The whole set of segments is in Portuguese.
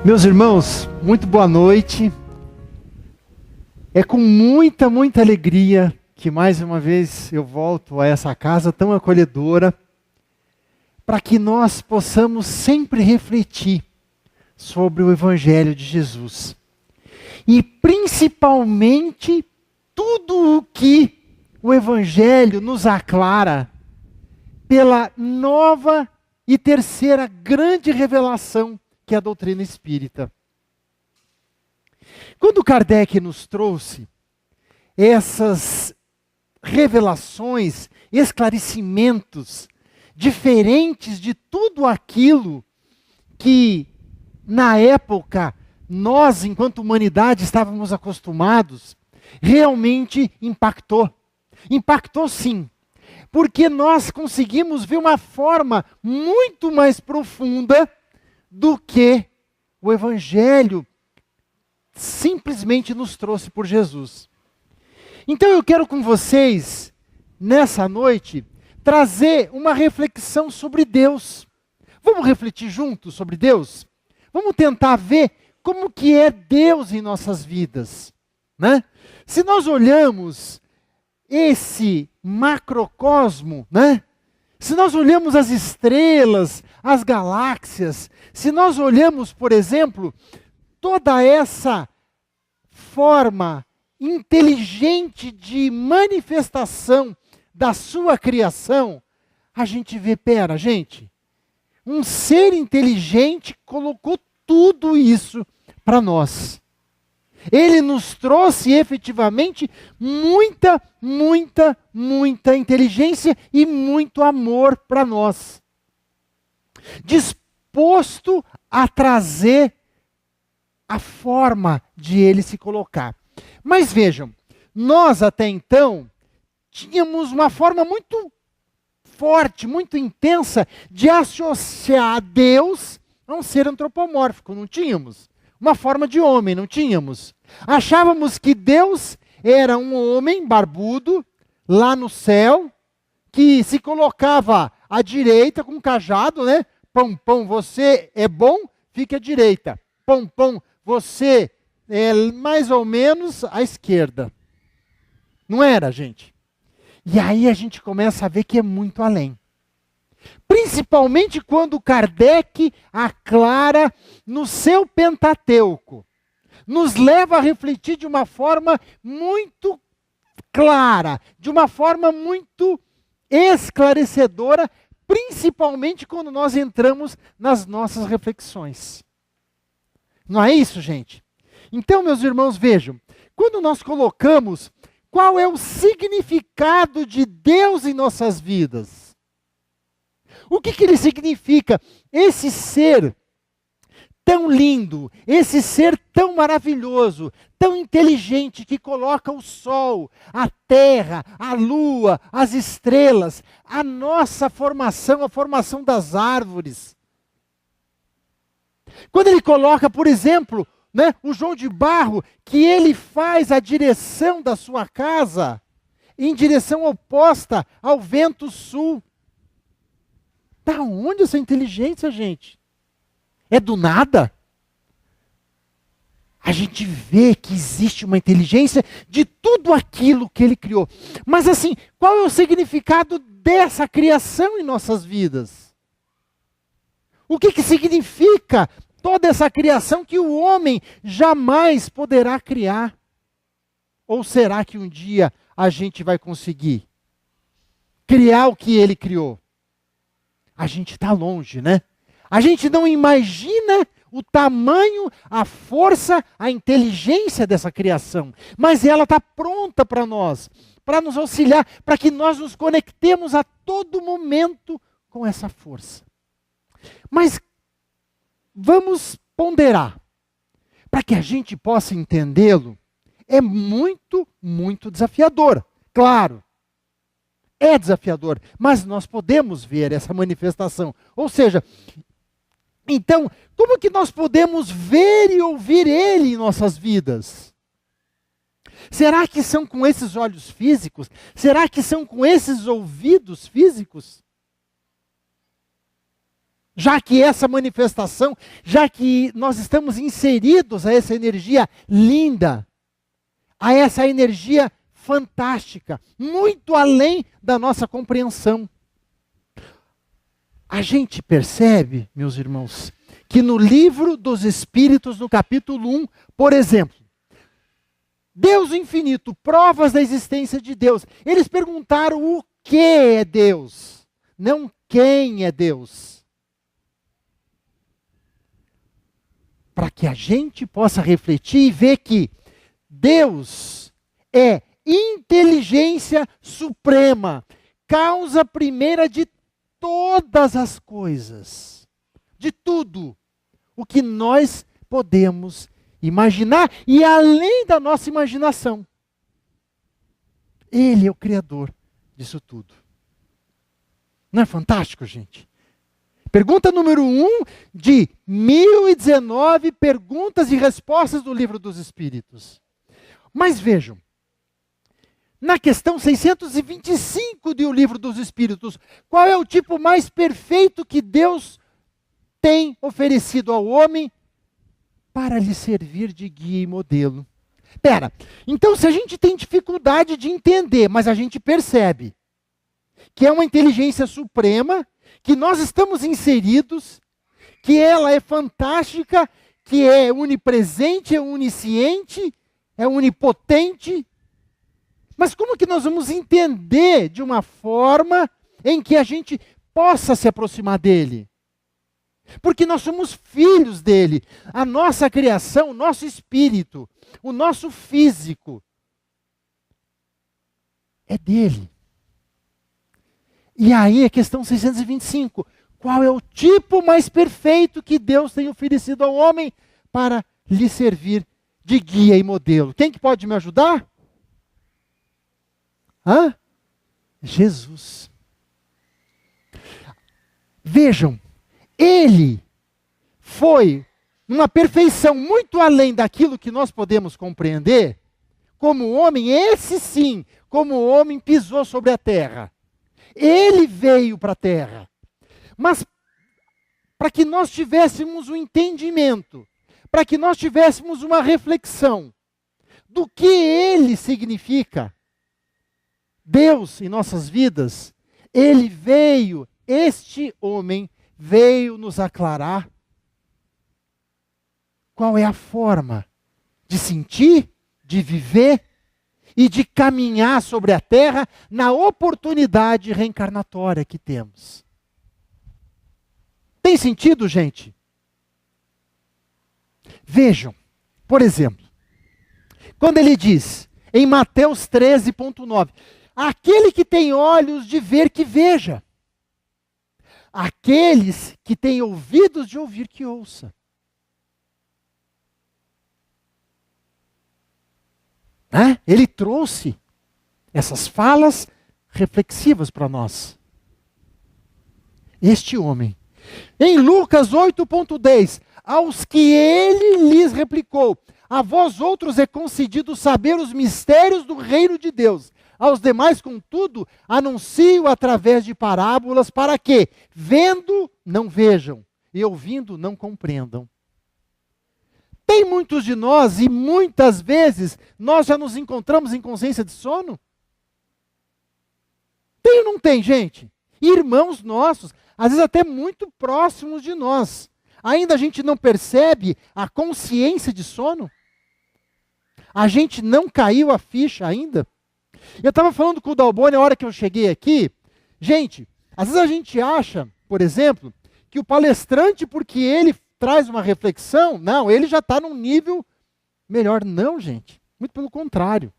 Meus irmãos, muito boa noite. É com muita alegria que mais uma vez eu volto a essa casa tão acolhedora, para que nós possamos sempre refletir sobre o Evangelho de Jesus. E principalmente tudo o que o Evangelho nos aclara pela nova e terceira grande revelação, que é a doutrina espírita. Quando Kardec nos trouxe essas revelações, esclarecimentos, diferentes de tudo aquilo que, na época, nós, enquanto humanidade, estávamos acostumados, realmente impactou. Impactou sim, porque nós conseguimos ver uma forma muito mais profunda do que o Evangelho simplesmente nos trouxe por Jesus. Então eu quero com vocês, nessa noite, trazer uma reflexão sobre Deus. Vamos refletir juntos sobre Deus? Vamos tentar ver como que é Deus em nossas vidas, né? Se nós olhamos esse macrocosmo, né? Se nós olhamos as estrelas, as galáxias, se nós olhamos, por exemplo, toda essa forma inteligente de manifestação da sua criação, a gente vê, gente, um ser inteligente colocou tudo isso para nós. Ele nos trouxe efetivamente muita inteligência e muito amor para nós. Disposto a trazer a forma de ele se colocar. Mas vejam, nós até então tínhamos uma forma muito forte, muito intensa de associar Deus a um ser antropomórfico, não tínhamos? Uma forma de homem, não tínhamos? Achávamos que Deus era um homem barbudo, lá no céu, que se colocava à direita com um cajado, né? Pão, você é bom, fique à direita. Pão, você é mais ou menos à esquerda. Não era, gente? E aí a gente começa a ver que é muito além. Principalmente quando Kardec aclara no seu Pentateuco. Nos leva a refletir de uma forma muito clara, de uma forma muito esclarecedora, principalmente quando nós entramos nas nossas reflexões. Não é isso, gente? Então, meus irmãos, vejam, quando nós colocamos qual é o significado de Deus em nossas vidas, o que ele significa? Esse ser tão lindo, esse ser tão maravilhoso, tão inteligente, que coloca o sol, a terra, a lua, as estrelas, a nossa formação, a formação das árvores. Quando ele coloca, por exemplo, né, o João de Barro, que ele faz a direção da sua casa em direção oposta ao vento sul. Da onde essa inteligência, gente? É do nada? A gente vê que existe uma inteligência de tudo aquilo que ele criou. Mas assim, qual é o significado dessa criação em nossas vidas? O que significa toda essa criação que o homem jamais poderá criar? Ou será que um dia a gente vai conseguir criar o que ele criou? A gente está longe, né? A gente não imagina o tamanho, a força, a inteligência dessa criação. Mas ela está pronta para nós, para nos auxiliar, para que nós nos conectemos a todo momento com essa força. Mas vamos ponderar. Para que a gente possa entendê-lo, é muito desafiador. Claro. É desafiador, mas nós podemos ver essa manifestação. Ou seja, então, como que nós podemos ver e ouvir Ele em nossas vidas? Será que são com esses olhos físicos? Será que são com esses ouvidos físicos? Já que essa manifestação, já que nós estamos inseridos a essa energia linda, a essa energia fantástica, muito além da nossa compreensão. A gente percebe, meus irmãos, que no livro dos Espíritos, no capítulo 1, por exemplo, Deus infinito, provas da existência de Deus. Eles perguntaram o que é Deus, não quem é Deus. Para que a gente possa refletir e ver que Deus é inteligência suprema, causa primeira de todas as coisas, de tudo o que nós podemos imaginar e além da nossa imaginação. Ele é o Criador disso tudo. Não é fantástico, gente? Pergunta número 1 de 1019 perguntas e respostas do Livro dos Espíritos. Mas vejam, na questão 625 do Livro dos Espíritos, qual é o tipo mais perfeito que Deus tem oferecido ao homem para lhe servir de guia e modelo? Pera, então se a gente tem dificuldade de entender, mas a gente percebe que é uma inteligência suprema, que nós estamos inseridos, que ela é fantástica, que é onipresente, é onisciente, é onipotente. Mas como que nós vamos entender de uma forma em que a gente possa se aproximar dele? Porque nós somos filhos dele. A nossa criação, o nosso espírito, o nosso físico é dele. E aí a questão 625. Qual é o tipo mais perfeito que Deus tem oferecido ao homem para lhe servir de guia e modelo? Quem que pode me ajudar? Jesus. Vejam, ele foi uma perfeição muito além daquilo que nós podemos compreender. Como homem, esse sim, como homem pisou sobre a terra. Ele veio para a terra. Mas para que nós tivéssemos um entendimento, para que nós tivéssemos uma reflexão do que ele significa, Deus em nossas vidas, ele veio, este homem veio nos aclarar qual é a forma de sentir, de viver e de caminhar sobre a terra na oportunidade reencarnatória que temos. Tem sentido, gente? Vejam, por exemplo, quando ele diz, em Mateus 13,9, aquele que tem olhos de ver, que veja. Aqueles que têm ouvidos de ouvir, que ouça. Ele trouxe essas falas reflexivas para nós. Este homem. Em Lucas 8,10, aos que ele lhes replicou, a vós outros é concedido saber os mistérios do reino de Deus. Aos demais, contudo, anuncio através de parábolas para que, vendo, não vejam, e ouvindo, não compreendam. Tem muitos de nós, e muitas vezes, nós já nos encontramos em consciência de sono? Tem ou não tem, gente? Irmãos nossos, às vezes até muito próximos de nós. Ainda a gente não percebe a consciência de sono? A gente não caiu a ficha ainda? Eu estava falando com o Dalboni a hora que eu cheguei aqui. Gente, às vezes a gente acha, por exemplo, que o palestrante, porque ele traz uma reflexão, não, ele já está num nível melhor. Não, gente. Muito pelo contrário.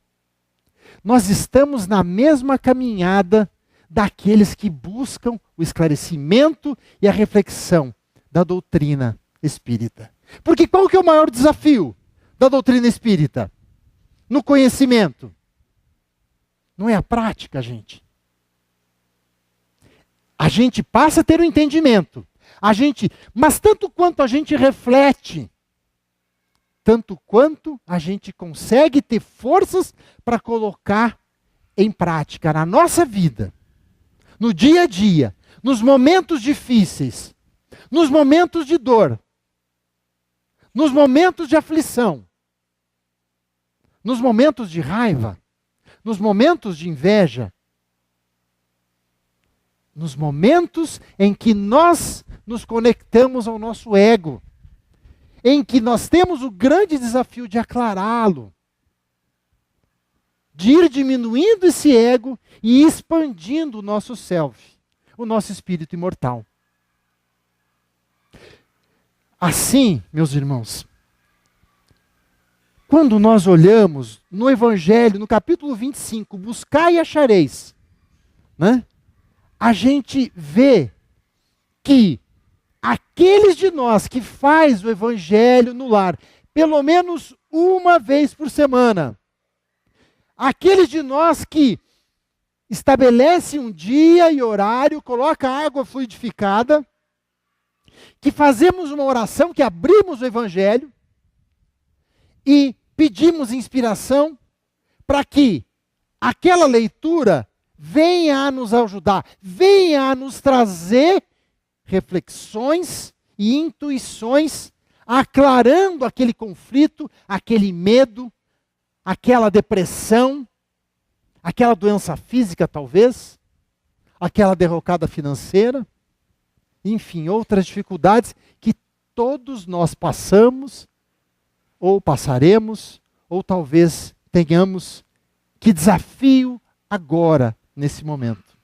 Nós estamos na mesma caminhada daqueles que buscam o esclarecimento e a reflexão da doutrina espírita. Porque qual que é o maior desafio da doutrina espírita? No conhecimento. Não é a prática, gente. A gente passa a ter o entendimento. Mas tanto quanto a gente reflete, tanto quanto a gente consegue ter forças para colocar em prática na nossa vida, no dia a dia, nos momentos difíceis, nos momentos de dor, nos momentos de aflição, nos momentos de raiva, nos momentos de inveja, nos momentos em que nós nos conectamos ao nosso ego, em que nós temos o grande desafio de aclará-lo, de ir diminuindo esse ego e expandindo o nosso self, o nosso espírito imortal. Assim, meus irmãos, quando nós olhamos no Evangelho, no capítulo 25, buscai e achareis, né? A gente vê que aqueles de nós que faz o Evangelho no lar, pelo menos uma vez por semana, aqueles de nós que estabelece um dia e horário, coloca água fluidificada, que fazemos uma oração, que abrimos o Evangelho e pedimos inspiração para que aquela leitura venha a nos ajudar, venha a nos trazer reflexões e intuições, aclarando aquele conflito, aquele medo, aquela depressão, aquela doença física talvez, aquela derrocada financeira, enfim, outras dificuldades que todos nós passamos, ou passaremos, ou talvez tenhamos. Que desafio agora, nesse momento.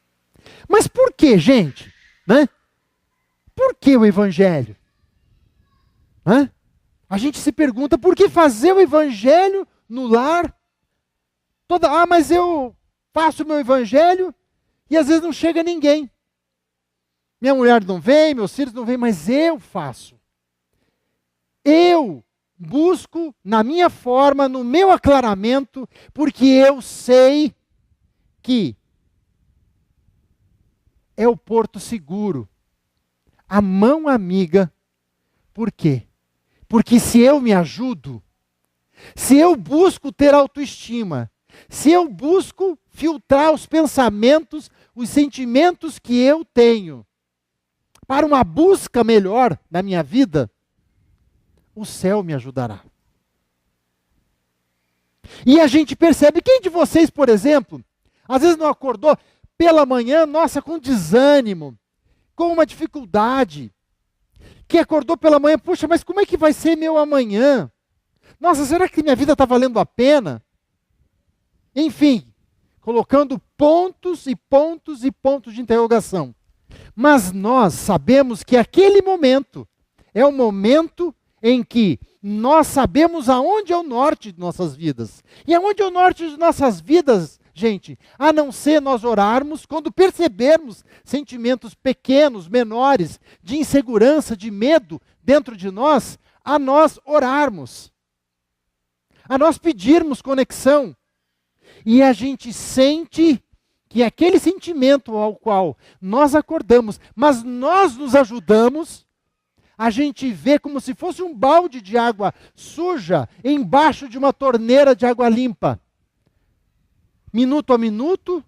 Mas por que, gente? Né? Por que o Evangelho? A gente se pergunta, por que fazer o Evangelho no lar? Mas eu faço o meu Evangelho e às vezes não chega ninguém. Minha mulher não vem, meus filhos não vêm, mas eu faço. Eu busco na minha forma, no meu aclaramento, porque eu sei que é o porto seguro, a mão amiga. Por quê? Porque se eu me ajudo, se eu busco ter autoestima, se eu busco filtrar os pensamentos, os sentimentos que eu tenho, para uma busca melhor na minha vida, o céu me ajudará. E a gente percebe, quem de vocês, por exemplo, às vezes não acordou pela manhã, nossa, com desânimo, com uma dificuldade, que acordou pela manhã, puxa, mas como é que vai ser meu amanhã? Nossa, será que minha vida está valendo a pena? Enfim, colocando pontos e pontos e pontos de interrogação. Mas nós sabemos que aquele momento é o momento em que nós sabemos aonde é o norte de nossas vidas. E aonde é o norte de nossas vidas, gente? A não ser nós orarmos, quando percebermos sentimentos pequenos, menores, de insegurança, de medo dentro de nós, a nós orarmos. A nós pedirmos conexão. E a gente sente que aquele sentimento ao qual nós acordamos, mas nós nos ajudamos, a gente vê como se fosse um balde de água suja embaixo de uma torneira de água limpa. Minuto a minuto,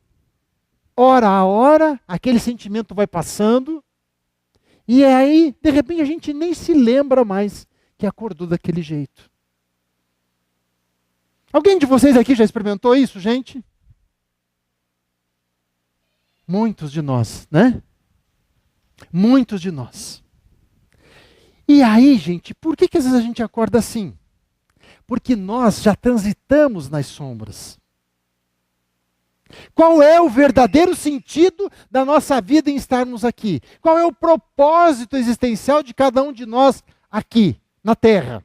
hora a hora, aquele sentimento vai passando, e aí, de repente, a gente nem se lembra mais que acordou daquele jeito. Alguém de vocês aqui já experimentou isso, gente? Muitos de nós, né? Muitos de nós. E aí, gente, por que às vezes a gente acorda assim? Porque nós já transitamos nas sombras. Qual é o verdadeiro sentido da nossa vida em estarmos aqui? Qual é o propósito existencial de cada um de nós aqui, na Terra?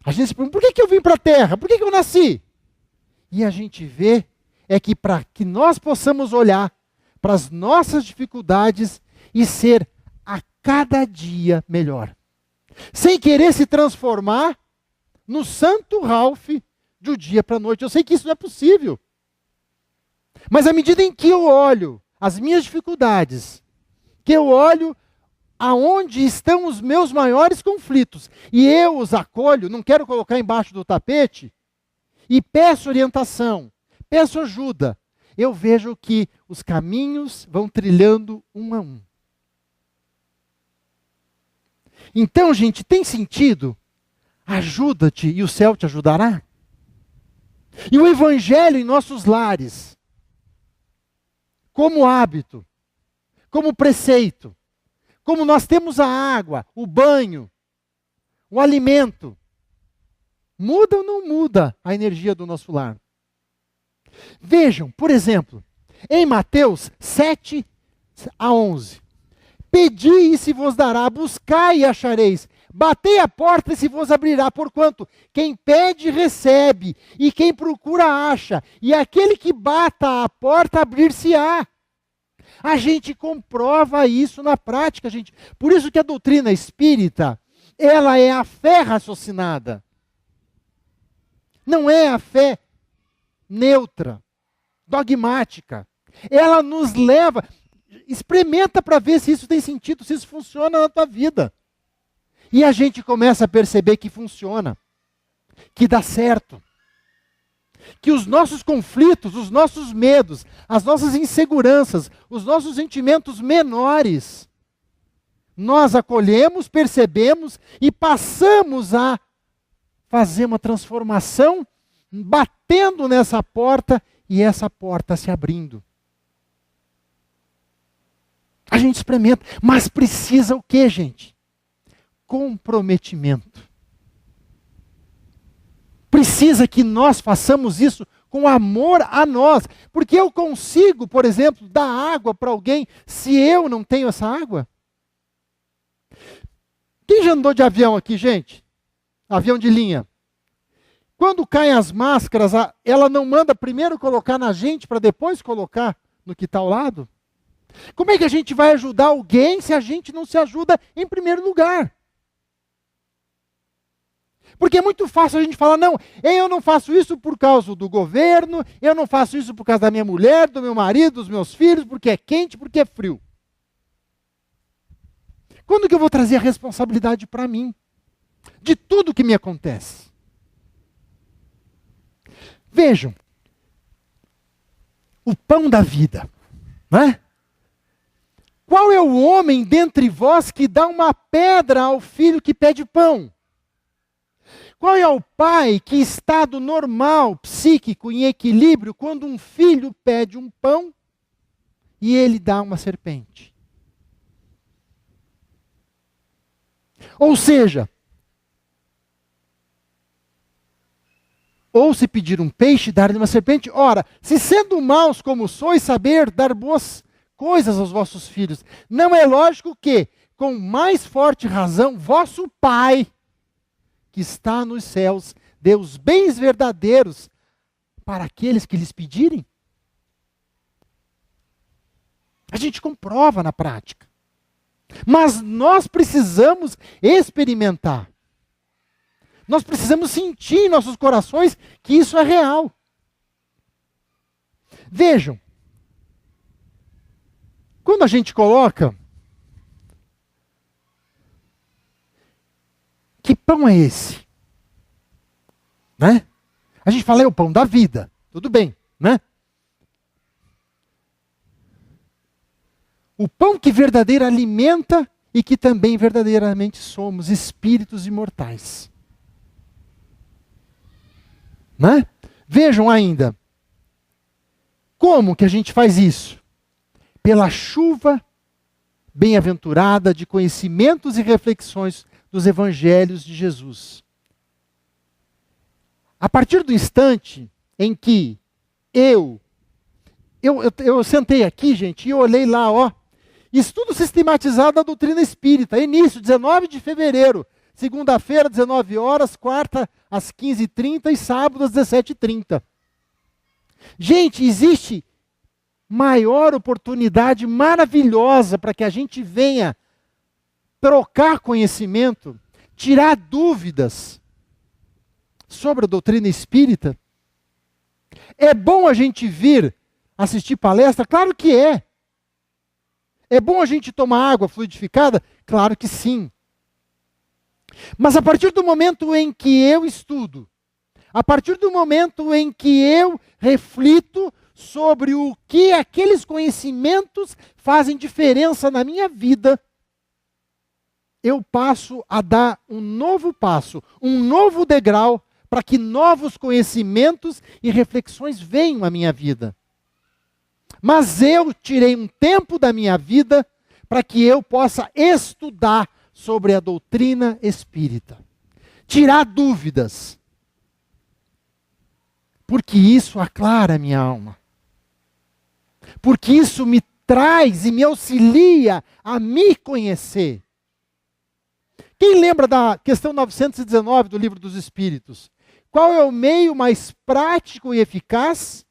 A gente se pergunta, por que eu vim para a Terra? Por que eu nasci? E a gente vê que para que nós possamos olhar para as nossas dificuldades e ser a cada dia melhor. Sem querer se transformar no santo Ralph do dia para a noite. Eu sei que isso não é possível. Mas à medida em que eu olho as minhas dificuldades, que eu olho aonde estão os meus maiores conflitos, e eu os acolho, não quero colocar embaixo do tapete, e peço orientação, peço ajuda, eu vejo que os caminhos vão trilhando um a um. Então, gente, tem sentido? Ajuda-te e o céu te ajudará. E o evangelho em nossos lares, como hábito, como preceito, como nós temos a água, o banho, o alimento, muda ou não muda a energia do nosso lar? Vejam, por exemplo, em Mateus 7 a 11. Pedi e se vos dará, buscai e achareis, batei a porta e se vos abrirá, porquanto quem pede recebe, e quem procura acha, e aquele que bata a porta abrir-se-á. A gente comprova isso na prática, gente. Por isso que a doutrina espírita, ela é a fé raciocinada. Não é a fé neutra, dogmática. Ela nos leva, experimenta para ver se isso tem sentido, se isso funciona na tua vida. E a gente começa a perceber que funciona, que dá certo. Que os nossos conflitos, os nossos medos, as nossas inseguranças, os nossos sentimentos menores, nós acolhemos, percebemos e passamos a fazer uma transformação, batendo nessa porta e essa porta se abrindo. A gente experimenta, mas precisa o quê, gente? Comprometimento. Precisa que nós façamos isso com amor a nós. Porque eu consigo, por exemplo, dar água para alguém se eu não tenho essa água? Quem já andou de avião aqui, gente? Avião de linha. Quando caem as máscaras, ela não manda primeiro colocar na gente para depois colocar no que está ao lado? Como é que a gente vai ajudar alguém se a gente não se ajuda em primeiro lugar? Porque é muito fácil a gente falar, não, eu não faço isso por causa do governo, eu não faço isso por causa da minha mulher, do meu marido, dos meus filhos, porque é quente, porque é frio. Quando que eu vou trazer a responsabilidade para mim? De tudo que me acontece. Vejam, o pão da vida, não é? Qual é o homem dentre vós que dá uma pedra ao filho que pede pão? Qual é o pai que estado normal, psíquico, em equilíbrio, quando um filho pede um pão e ele dá uma serpente? Ou seja, ou se pedir um peixe, dar-lhe uma serpente. Ora, se sendo maus como sois, saber dar boas coisas aos vossos filhos, não é lógico que, com mais forte razão, vosso Pai, que está nos céus, dê os bens verdadeiros para aqueles que lhes pedirem? A gente comprova na prática. Mas nós precisamos experimentar. Nós precisamos sentir em nossos corações que isso é real. Vejam, quando a gente coloca, que pão é esse? Né? A gente fala, é o pão da vida. Tudo bem, né? O pão que verdadeiramente alimenta e que também verdadeiramente somos espíritos imortais. Né? Vejam ainda, como que a gente faz isso? Pela chuva bem-aventurada de conhecimentos e reflexões dos evangelhos de Jesus. A partir do instante em que eu sentei aqui, gente, e olhei lá, ó, estudo sistematizado da doutrina espírita, início, 19 de fevereiro, segunda-feira, 19 horas, quarta, às 15h30 e sábado, às 17h30. Gente, existe maior oportunidade maravilhosa para que a gente venha trocar conhecimento, tirar dúvidas sobre a doutrina espírita. É bom a gente vir assistir palestra? Claro que é. É bom a gente tomar água fluidificada? Claro que sim. Mas a partir do momento em que eu estudo, a partir do momento em que eu reflito sobre o que aqueles conhecimentos fazem diferença na minha vida, eu passo a dar um novo passo, um novo degrau, para que novos conhecimentos e reflexões venham à minha vida. Mas eu tirei um tempo da minha vida para que eu possa estudar sobre a doutrina espírita. Tirar dúvidas. Porque isso aclara a minha alma. Porque isso me traz e me auxilia a me conhecer. Quem lembra da questão 919 do Livro dos Espíritos? Qual é o meio mais prático e eficaz?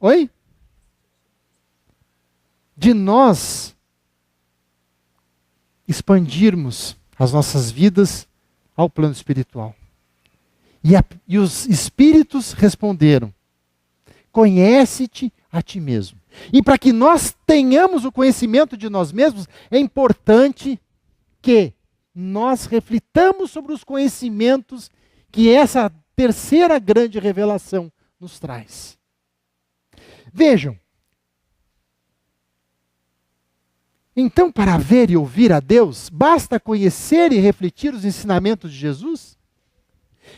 Oi? De nós expandirmos as nossas vidas ao plano espiritual. E os espíritos responderam: conhece-te a ti mesmo. E para que nós tenhamos o conhecimento de nós mesmos, é importante que nós reflitamos sobre os conhecimentos que essa terceira grande revelação nos traz. Vejam. Então, para ver e ouvir a Deus, basta conhecer e refletir os ensinamentos de Jesus?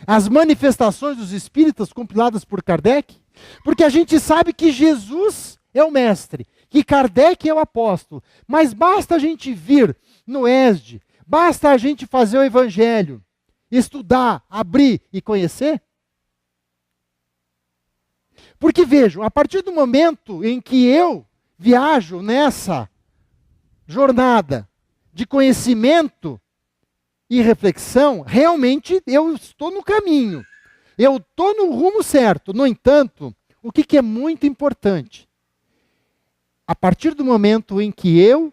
As manifestações dos Espíritos compiladas por Kardec? Porque a gente sabe que Jesus é o mestre, que Kardec é o apóstolo, mas basta a gente vir no ESD, basta a gente fazer o Evangelho, estudar, abrir e conhecer? Porque vejam, a partir do momento em que eu viajo nessa jornada de conhecimento e reflexão, realmente eu estou no caminho. Eu estou no rumo certo. No entanto, o que é muito importante? A partir do momento em que eu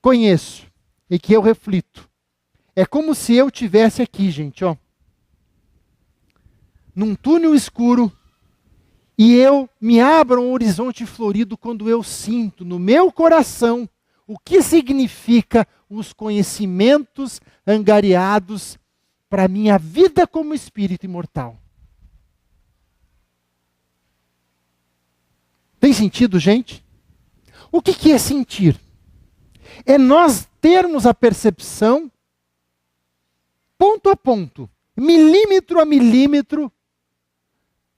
conheço e que eu reflito, é como se eu tivesse aqui, gente, ó, num túnel escuro, e eu me abro um horizonte florido quando eu sinto no meu coração o que significa os conhecimentos angariados para a minha vida como espírito imortal. Tem sentido, gente? O que é sentir? É nós termos a percepção, ponto a ponto, milímetro a milímetro,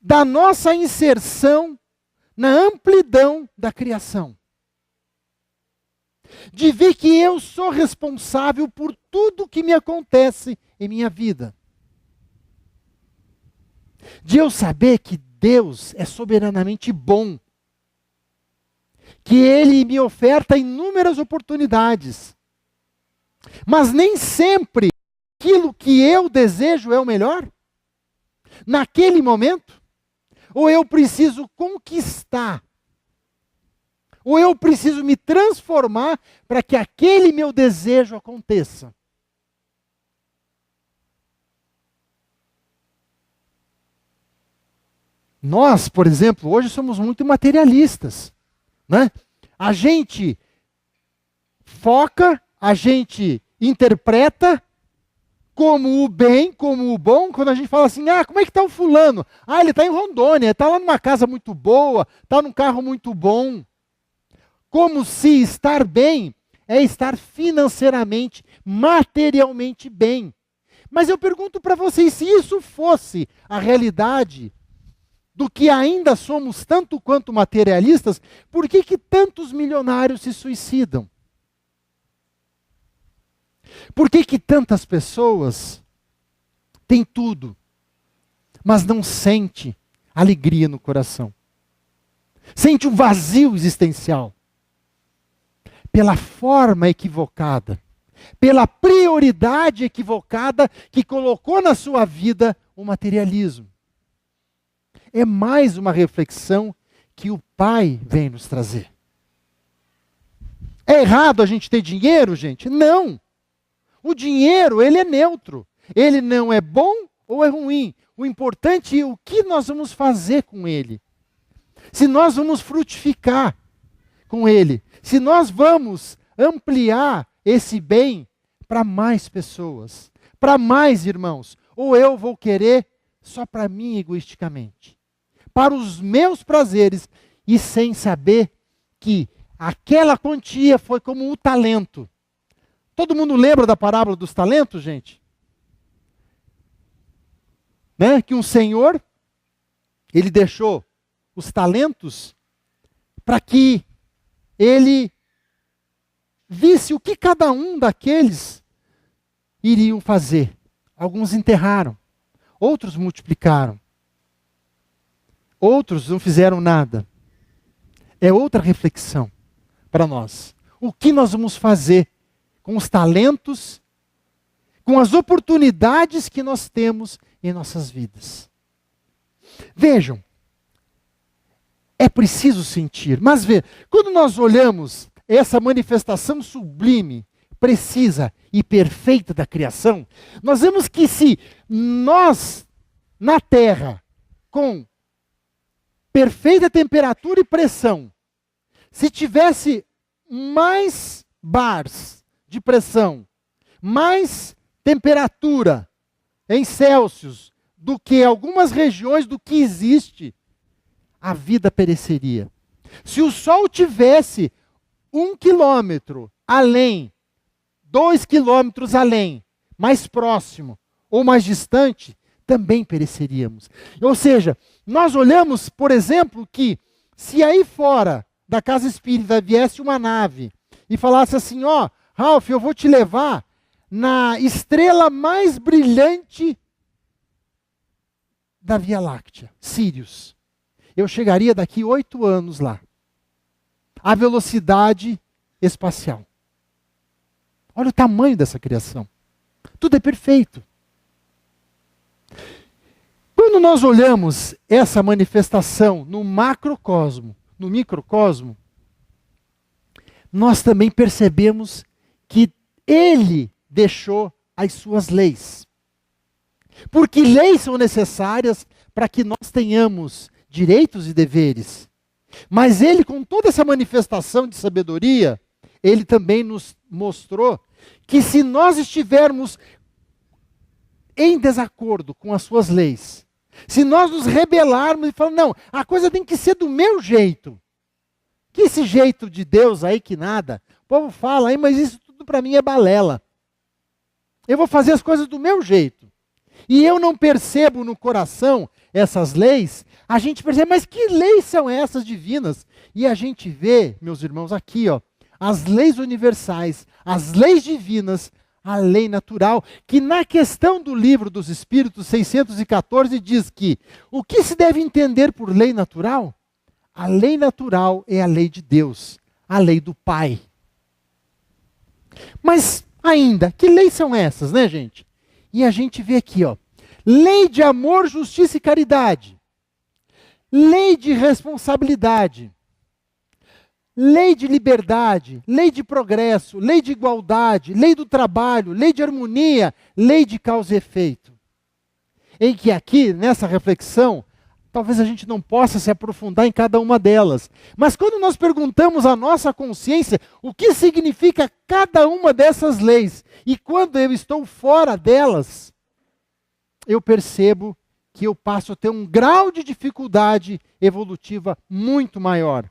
da nossa inserção na amplidão da criação. De ver que eu sou responsável por tudo que me acontece em minha vida. De eu saber que Deus é soberanamente bom. Que Ele me oferta inúmeras oportunidades. Mas nem sempre aquilo que eu desejo é o melhor. Naquele momento. Ou eu preciso conquistar. Ou eu preciso me transformar para que aquele meu desejo aconteça. Nós, por exemplo, hoje somos muito materialistas, né? A gente foca, a gente interpreta como o bem, como o bom, quando a gente fala assim, como é que está o fulano? Ele está em Rondônia, está lá numa casa muito boa, está num carro muito bom. Como se estar bem é estar financeiramente, materialmente bem. Mas eu pergunto para vocês, se isso fosse a realidade do que ainda somos tanto quanto materialistas, por que tantos milionários se suicidam? Por que tantas pessoas têm tudo, mas não sente alegria no coração? Sente um vazio existencial. Pela forma equivocada, pela prioridade equivocada que colocou na sua vida o materialismo. É mais uma reflexão que o Pai vem nos trazer. É errado a gente ter dinheiro, gente? Não. O dinheiro, ele é neutro. Ele não é bom ou é ruim. O importante é o que nós vamos fazer com ele. Se nós vamos frutificar com ele. Se nós vamos ampliar esse bem para mais pessoas, para mais irmãos, ou eu vou querer só para mim egoisticamente, para os meus prazeres, e sem saber que aquela quantia foi como o talento. Todo mundo lembra da parábola dos talentos, gente? Né? Que um senhor, ele deixou os talentos para que ele visse o que cada um daqueles iriam fazer. Alguns enterraram, outros multiplicaram, outros não fizeram nada. É outra reflexão para nós. O que nós vamos fazer com os talentos, com as oportunidades que nós temos em nossas vidas? Vejam, é preciso sentir, mas quando nós olhamos essa manifestação sublime, precisa e perfeita da criação, nós vemos que se nós, na terra, com perfeita temperatura e pressão, se tivesse mais bars de pressão, mais temperatura em Celsius do que algumas regiões do que existe, a vida pereceria. Se o Sol tivesse 1 quilômetro além, 2 quilômetros além, mais próximo ou mais distante, também pereceríamos. Ou seja, nós olhamos, por exemplo, que se aí fora da casa espírita viesse uma nave e falasse assim, ó, Ralph, eu vou te levar na estrela mais brilhante da Via Láctea, Sirius. Eu chegaria daqui 8 anos lá. A velocidade espacial. Olha o tamanho dessa criação. Tudo é perfeito. Quando nós olhamos essa manifestação no macrocosmo, no microcosmo, nós também percebemos que ele deixou as suas leis. Porque leis são necessárias para que nós tenhamos direitos e deveres. Mas ele, com toda essa manifestação de sabedoria, ele também nos mostrou que se nós estivermos em desacordo com as suas leis, se nós nos rebelarmos e falarmos, não, a coisa tem que ser do meu jeito. Que esse jeito de Deus aí que nada, o povo fala aí, mas isso tudo para mim é balela. Eu vou fazer as coisas do meu jeito. E eu não percebo no coração essas leis, a gente percebe, mas que leis são essas divinas? E a gente vê, meus irmãos, aqui, ó, as leis universais, as leis divinas, a lei natural, que na questão do livro dos Espíritos 614 diz que o que se deve entender por lei natural? A lei natural é a lei de Deus, a lei do Pai. Mas ainda, que leis são essas, né, gente? E a gente vê aqui, ó, lei de amor, justiça e caridade, lei de responsabilidade, lei de liberdade, lei de progresso, lei de igualdade, lei do trabalho, lei de harmonia, lei de causa e efeito. Em que aqui, nessa reflexão, talvez a gente não possa se aprofundar em cada uma delas. Mas quando nós perguntamos à nossa consciência o que significa cada uma dessas leis, e quando eu estou fora delas, eu percebo que eu passo a ter um grau de dificuldade evolutiva muito maior.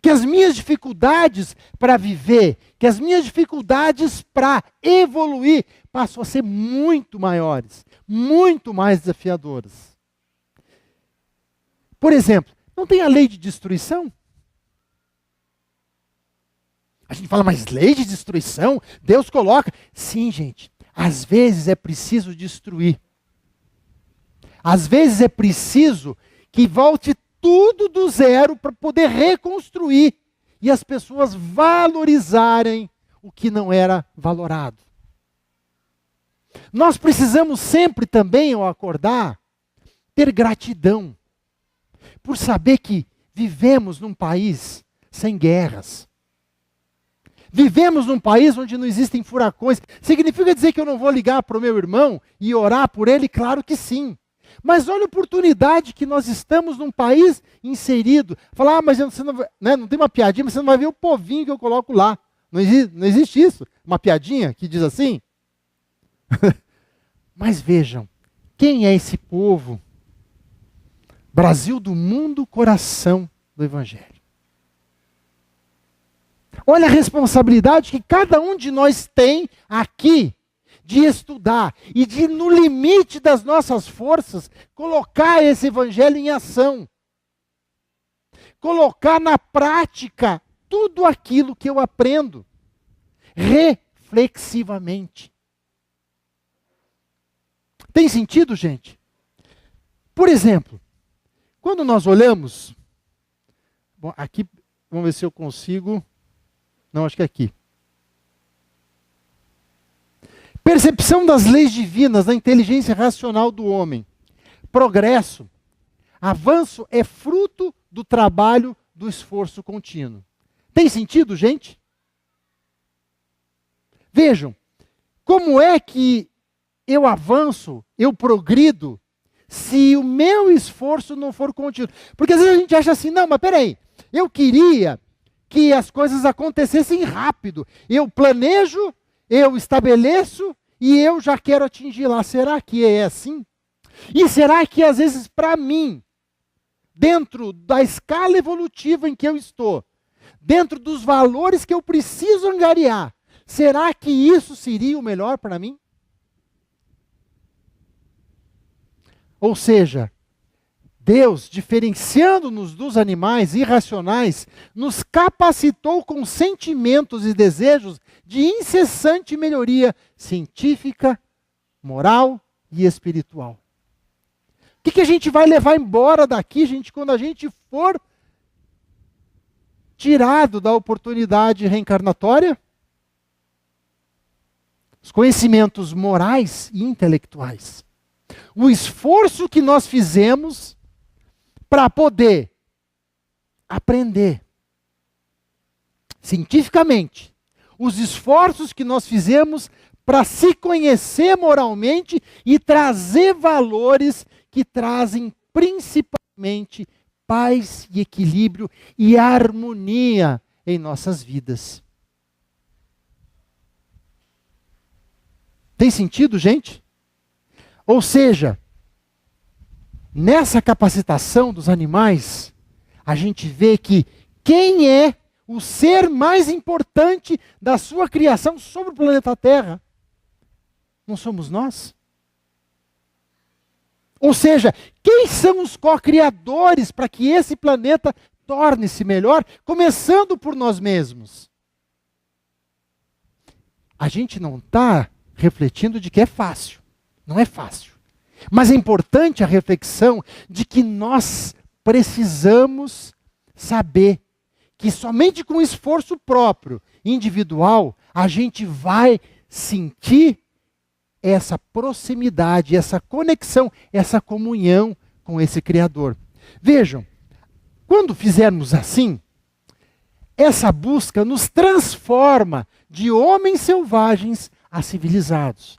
Que as minhas dificuldades para viver, que as minhas dificuldades para evoluir passam a ser muito maiores, muito mais desafiadoras. Por exemplo, não tem a lei de destruição? A gente fala, mas lei de destruição? Deus coloca. Sim, gente, às vezes é preciso destruir. Às vezes é preciso que volte tudo do zero para poder reconstruir e as pessoas valorizarem o que não era valorado. Nós precisamos sempre também, ao acordar, ter gratidão por saber que vivemos num país sem guerras. Vivemos num país onde não existem furacões. Significa dizer que eu não vou ligar para o meu irmão e orar por ele? Claro que sim. Mas olha a oportunidade que nós estamos num país inserido. Falar, mas você não, né, não tem uma piadinha, mas você não vai ver o povinho que eu coloco lá. Não existe isso? Uma piadinha que diz assim? Mas vejam, quem é esse povo? Brasil do mundo, coração do Evangelho. Olha a responsabilidade que cada um de nós tem aqui de estudar e de, no limite das nossas forças, colocar esse evangelho em ação. Colocar na prática tudo aquilo que eu aprendo, reflexivamente. Tem sentido, gente? Por exemplo, quando nós olhamos, bom, aqui, vamos ver se eu consigo, não, acho que é aqui. Percepção das leis divinas, da inteligência racional do homem. Progresso, avanço é fruto do trabalho, do esforço contínuo. Tem sentido, gente? Vejam, como é que eu avanço, eu progrido, se o meu esforço não for contínuo? Porque às vezes a gente acha assim, não, mas peraí, eu queria que as coisas acontecessem rápido. Eu planejo, eu estabeleço e eu já quero atingir lá. Será que é assim? E será que às vezes para mim, dentro da escala evolutiva em que eu estou, dentro dos valores que eu preciso angariar, será que isso seria o melhor para mim? Ou seja, Deus, diferenciando-nos dos animais irracionais, nos capacitou com sentimentos e desejos de incessante melhoria científica, moral e espiritual. O que a gente vai levar embora daqui, gente, quando a gente for tirado da oportunidade reencarnatória? Os conhecimentos morais e intelectuais. O esforço que nós fizemos para poder aprender cientificamente, os esforços que nós fizemos para se conhecer moralmente e trazer valores que trazem principalmente paz e equilíbrio e harmonia em nossas vidas. Tem sentido, gente? Ou seja, nessa capacitação dos animais, a gente vê que quem é o ser mais importante da sua criação sobre o planeta Terra? Não somos nós? Ou seja, quem são os co-criadores para que esse planeta torne-se melhor, começando por nós mesmos? A gente não está refletindo de que é fácil. Não é fácil. Mas é importante a reflexão de que nós precisamos saber que somente com esforço próprio, individual, a gente vai sentir essa proximidade, essa conexão, essa comunhão com esse Criador. Vejam, quando fizermos assim, essa busca nos transforma de homens selvagens a civilizados.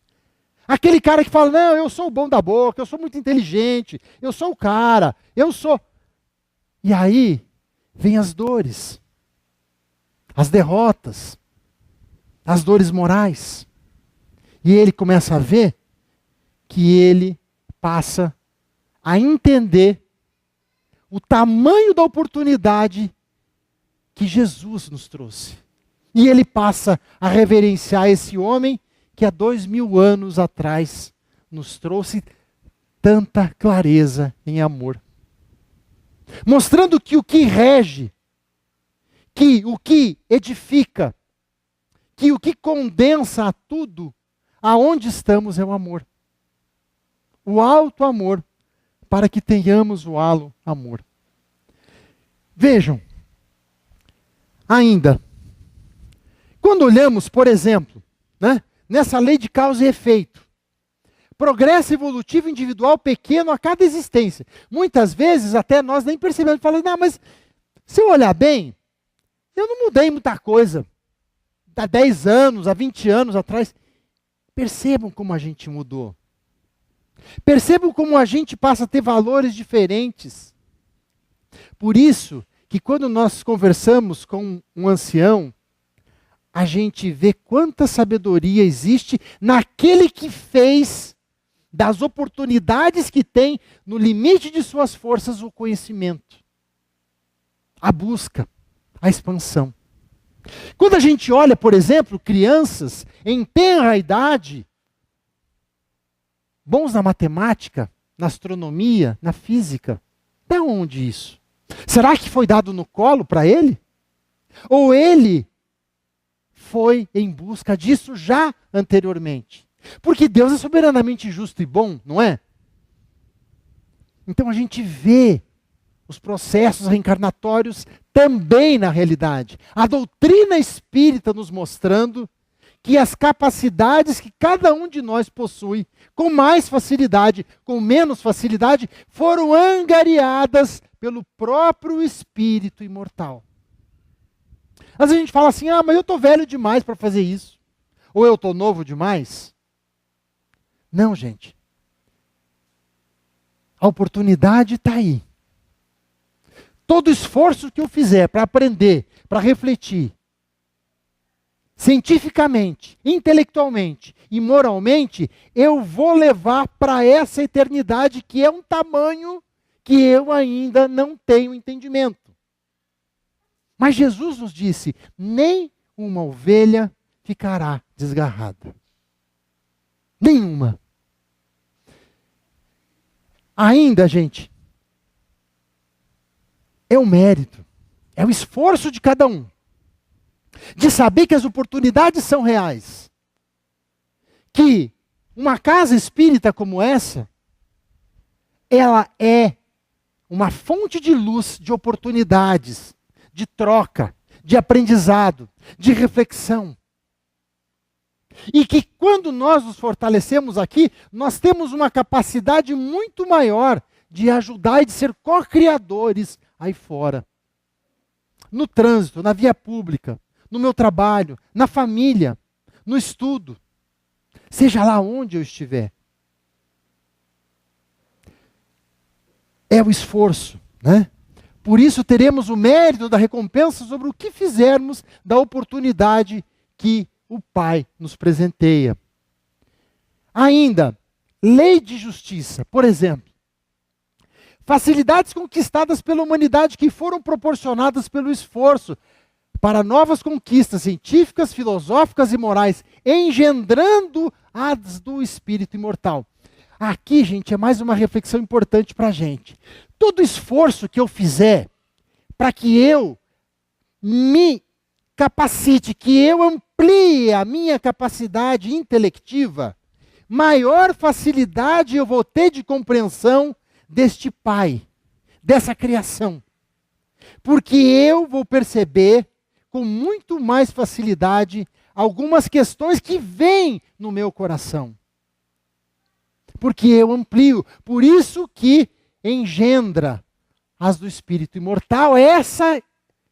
Aquele cara que fala, não, eu sou o bom da boca, eu sou muito inteligente, eu sou o cara, eu sou... E aí, vem as dores, as derrotas, as dores morais. E ele começa a ver que ele passa a entender o tamanho da oportunidade que Jesus nos trouxe. E ele passa a reverenciar esse homem que há 2000 anos atrás nos trouxe tanta clareza em amor. Mostrando que o que rege, que o que edifica, que o que condensa a tudo, aonde estamos é o amor. O alto amor, para que tenhamos o halo amor. Vejam, ainda, quando olhamos, por exemplo, né, nessa lei de causa e efeito, progresso evolutivo individual pequeno a cada existência. Muitas vezes até nós nem percebemos. Falamos, não, mas se eu olhar bem, eu não mudei muita coisa. Há 10 anos, há 20 anos atrás. Percebam como a gente mudou. Percebam como a gente passa a ter valores diferentes. Por isso que quando nós conversamos com um ancião, a gente vê quanta sabedoria existe naquele que fez das oportunidades que tem, no limite de suas forças, o conhecimento, a busca, a expansão. Quando a gente olha, por exemplo, crianças em tenra idade, bons na matemática, na astronomia, na física, da onde isso? Será que foi dado no colo para ele? Ou ele foi em busca disso já anteriormente? Porque Deus é soberanamente justo e bom, não é? Então a gente vê os processos reencarnatórios também na realidade. A doutrina espírita nos mostrando que as capacidades que cada um de nós possui, com mais facilidade, com menos facilidade, foram angariadas pelo próprio espírito imortal. Às vezes a gente fala assim, mas eu estou velho demais para fazer isso. Ou eu estou novo demais. Não, gente. A oportunidade está aí. Todo esforço que eu fizer para aprender, para refletir, cientificamente, intelectualmente e moralmente, eu vou levar para essa eternidade que é um tamanho que eu ainda não tenho entendimento. Mas Jesus nos disse, nem uma ovelha ficará desgarrada. Nenhuma. Ainda, gente, é o mérito, é o esforço de cada um, de saber que as oportunidades são reais, que uma casa espírita como essa, ela é uma fonte de luz, de oportunidades, de troca, de aprendizado, de reflexão. E que quando nós nos fortalecemos aqui, nós temos uma capacidade muito maior de ajudar e de ser co-criadores aí fora. No trânsito, na via pública, no meu trabalho, na família, no estudo. Seja lá onde eu estiver. É o esforço, né? Por isso teremos o mérito da recompensa sobre o que fizermos da oportunidade que o Pai nos presenteia. Ainda, lei de justiça, por exemplo. Facilidades conquistadas pela humanidade que foram proporcionadas pelo esforço para novas conquistas científicas, filosóficas e morais, engendrando as do espírito imortal. Aqui, gente, é mais uma reflexão importante para a gente. Todo esforço que eu fizer para que eu me capacite, que eu amplie a minha capacidade intelectiva, maior facilidade eu vou ter de compreensão deste Pai, dessa criação. Porque eu vou perceber com muito mais facilidade algumas questões que vêm no meu coração. Porque eu amplio. Por isso que engendra as do espírito imortal, essa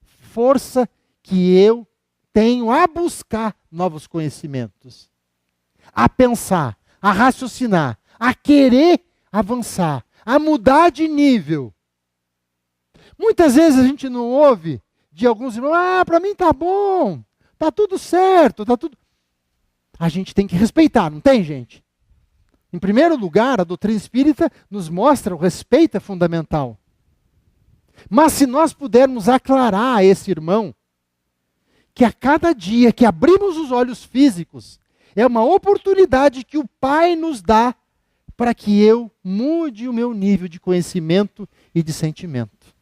força que eu tenho a buscar novos conhecimentos, a pensar, a raciocinar, a querer avançar, a mudar de nível. Muitas vezes a gente não ouve de alguns irmãos, para mim tá bom, tá tudo certo, tá tudo... A gente tem que respeitar, não tem, gente? Em primeiro lugar, a doutrina espírita nos mostra o respeito é fundamental. Mas se nós pudermos aclarar a esse irmão que a cada dia que abrimos os olhos físicos, é uma oportunidade que o Pai nos dá para que eu mude o meu nível de conhecimento e de sentimento.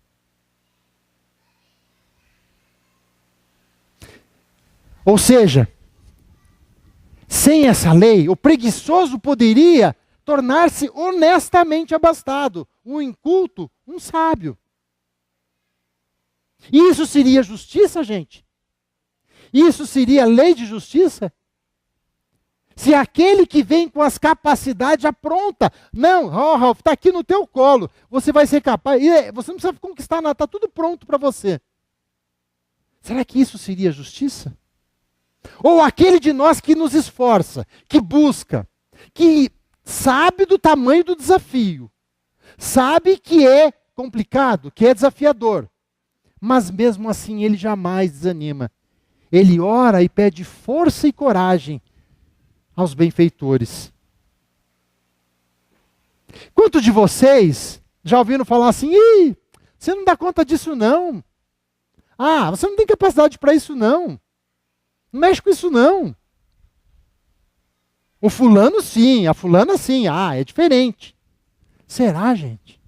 Ou seja, sem essa lei, o preguiçoso poderia tornar-se honestamente abastado, um inculto, um sábio. Isso seria justiça, gente? Isso seria lei de justiça? Se aquele que vem com as capacidades já pronta, não, Ralph, está aqui no teu colo, você vai ser capaz, você não precisa conquistar nada, está tudo pronto para você. Será que isso seria justiça? Ou aquele de nós que nos esforça, que busca, que sabe do tamanho do desafio, sabe que é complicado, que é desafiador, mas mesmo assim ele jamais desanima. Ele ora e pede força e coragem aos benfeitores. Quantos de vocês já ouviram falar assim, você não dá conta disso não? Ah, você não tem capacidade para isso não. Não mexe com isso não. O fulano sim, a fulana sim. Ah, é diferente. Será, gente?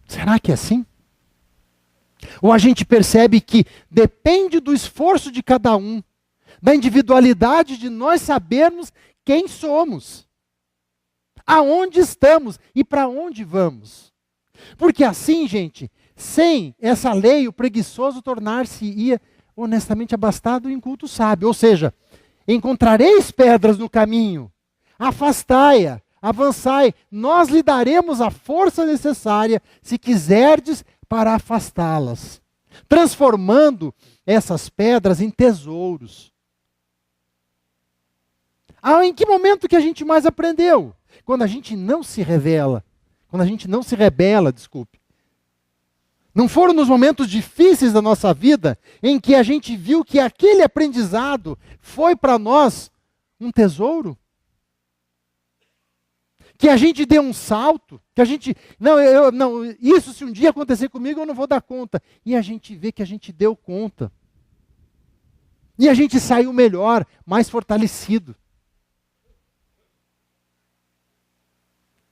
Será que é assim? Ou a gente percebe que depende do esforço de cada um, da individualidade de nós sabermos quem somos, aonde estamos e para onde vamos. Porque assim, gente, sem essa lei, o preguiçoso tornar-se-ia honestamente abastado em culto sábio. Ou seja, encontrareis pedras no caminho, afastai-a, avançai, nós lhe daremos a força necessária, se quiserdes, para afastá-las, transformando essas pedras em tesouros. Em que momento que a gente mais aprendeu? Quando a gente não se revela, quando a gente não se rebela, desculpe. Não foram nos momentos difíceis da nossa vida em que a gente viu que aquele aprendizado foi para nós um tesouro? Que a gente deu um salto, que a gente, não, isso se um dia acontecer comigo eu não vou dar conta. E a gente vê que a gente deu conta. E a gente saiu melhor, mais fortalecido.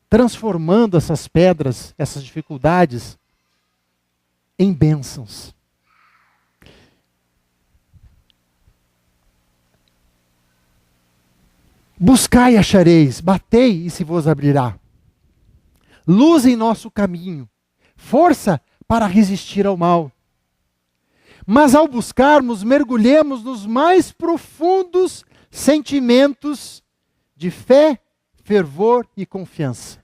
Transformando essas pedras, essas dificuldades, em bênçãos. Buscai e achareis, batei e se vos abrirá. Luz em nosso caminho, força para resistir ao mal. Mas ao buscarmos, mergulhemos nos mais profundos sentimentos de fé, fervor e confiança.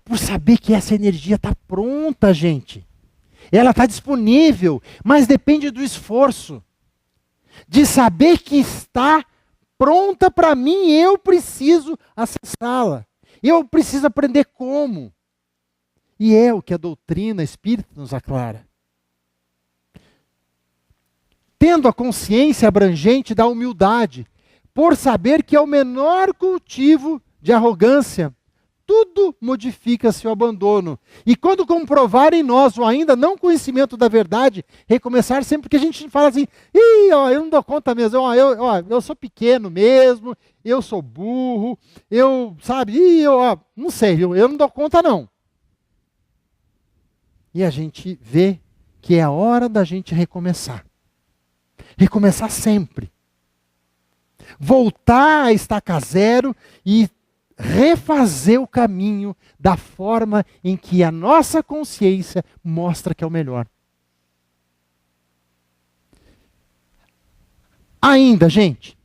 Por saber que essa energia está pronta, gente. Ela está disponível, mas depende do esforço. De saber que está pronta para mim, eu preciso acessá-la. Eu preciso aprender como. E é o que a doutrina espírita nos aclara. Tendo a consciência abrangente da humildade, por saber que é o menor cultivo de arrogância, tudo modifica-se o abandono. E quando comprovar em nós o ainda não conhecimento da verdade, recomeçar sempre, porque a gente fala assim, eu não dou conta mesmo, eu sou pequeno mesmo, eu sou burro, não sei, eu não dou conta não. E a gente vê que é a hora da gente recomeçar. Recomeçar sempre. Voltar a estaca zero e refazer o caminho da forma em que a nossa consciência mostra que é o melhor. Ainda, gente,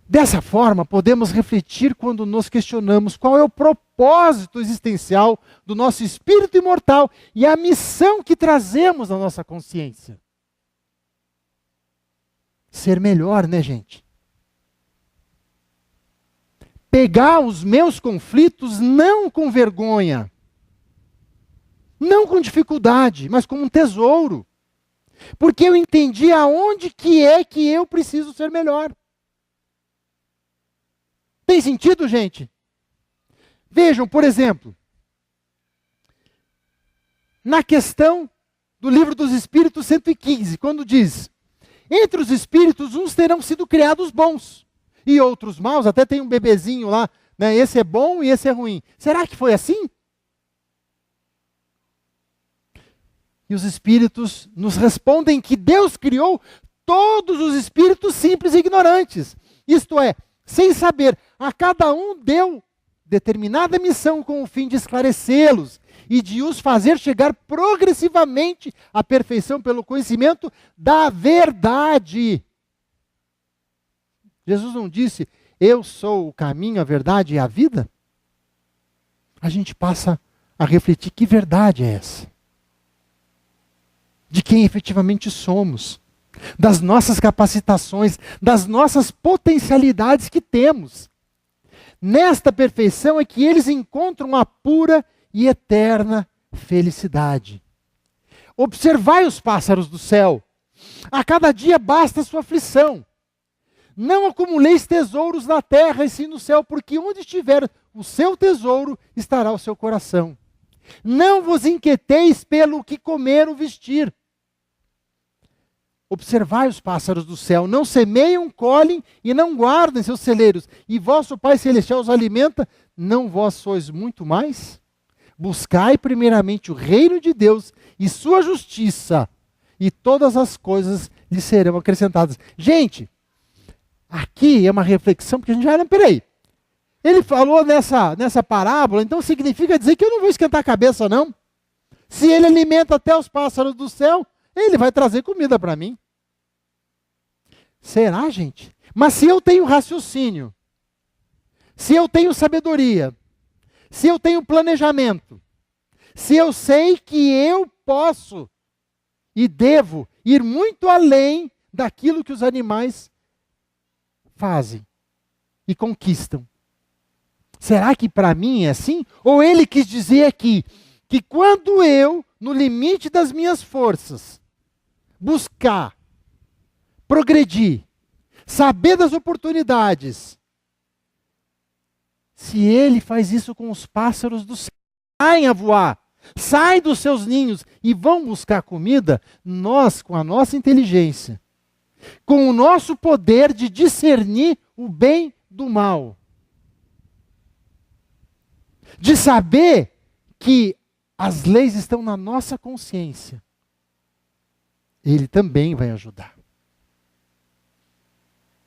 dessa forma podemos refletir quando nos questionamos qual é o propósito existencial do nosso espírito imortal e a missão que trazemos na nossa consciência. Ser melhor, né, gente? Pegar os meus conflitos não com vergonha, não com dificuldade, mas como um tesouro. Porque eu entendi aonde que é que eu preciso ser melhor. Tem sentido, gente? Vejam, por exemplo, na questão do Livro dos Espíritos 115, quando diz, entre os espíritos uns terão sido criados bons, e outros maus, até tem um bebezinho lá, né? Esse é bom e esse é ruim. Será que foi assim? E os espíritos nos respondem que Deus criou todos os espíritos simples e ignorantes. Isto é, sem saber, a cada um deu determinada missão com o fim de esclarecê-los e de os fazer chegar progressivamente à perfeição pelo conhecimento da verdade. Jesus não disse, eu sou o caminho, a verdade e a vida? A gente passa a refletir que verdade é essa? De quem efetivamente somos, das nossas capacitações, das nossas potencialidades que temos. Nesta perfeição é que eles encontram a pura e eterna felicidade. Observai os pássaros do céu. A cada dia basta a sua aflição. Não acumuleis tesouros na terra e sim no céu, porque onde estiver o seu tesouro, estará o seu coração. Não vos inquieteis pelo que comer ou vestir. Observai os pássaros do céu, não semeiam, colhem e não guardam seus celeiros, e vosso Pai Celestial os alimenta, não vós sois muito mais? Buscai primeiramente o reino de Deus e sua justiça, e todas as coisas lhe serão acrescentadas. Gente, aqui é uma reflexão, porque a gente já não, peraí, ele falou nessa parábola, então significa dizer que eu não vou esquentar a cabeça, não. Se ele alimenta até os pássaros do céu, ele vai trazer comida para mim. Será, gente? Mas se eu tenho raciocínio, se eu tenho sabedoria, se eu tenho planejamento, se eu sei que eu posso e devo ir muito além daquilo que os animais fazem e conquistam, será que para mim é assim? Ou ele quis dizer aqui que quando eu, no limite das minhas forças, buscar, progredir, saber das oportunidades, se ele faz isso com os pássaros do céu, saem a voar, saem dos seus ninhos e vão buscar comida, nós, com a nossa inteligência, com o nosso poder de discernir o bem do mal, de saber que as leis estão na nossa consciência, ele também vai ajudar.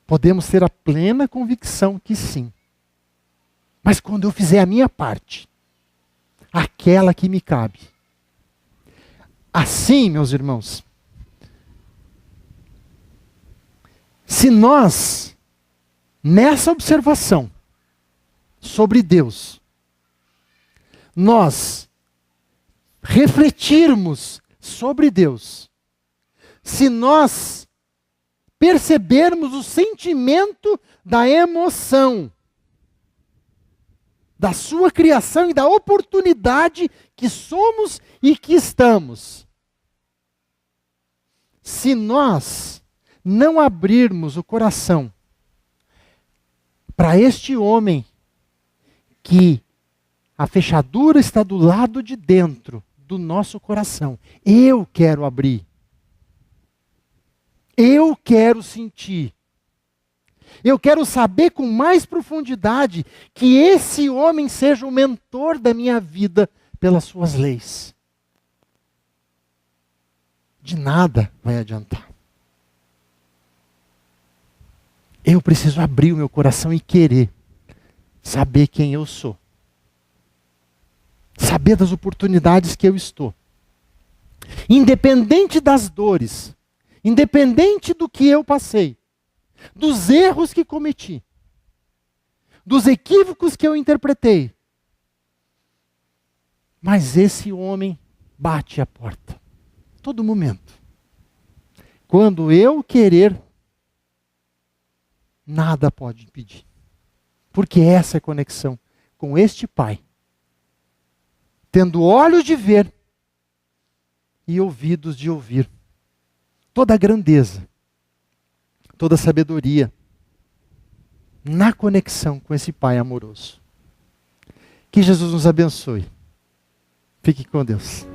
Podemos ter a plena convicção que sim. Mas quando eu fizer a minha parte, aquela que me cabe. Assim, meus irmãos, se nós, nessa observação sobre Deus, nós refletirmos sobre Deus, se nós percebermos o sentimento da emoção, da sua criação e da oportunidade que somos e que estamos. Se nós não abrirmos o coração para este homem que a fechadura está do lado de dentro do nosso coração, eu quero abrir. Eu quero sentir. Eu quero saber com mais profundidade que esse homem seja o mentor da minha vida pelas suas leis. De nada vai adiantar. Eu preciso abrir o meu coração e querer saber quem eu sou. Saber das oportunidades que eu estou. Independente das dores, independente do que eu passei, dos erros que cometi, dos equívocos que eu interpretei. Mas esse homem bate a porta, todo momento. Quando eu querer, nada pode impedir. Porque essa é a conexão com este Pai. Tendo olhos de ver e ouvidos de ouvir. Toda a grandeza, toda a sabedoria, na conexão com esse Pai amoroso. Que Jesus nos abençoe. Fique com Deus.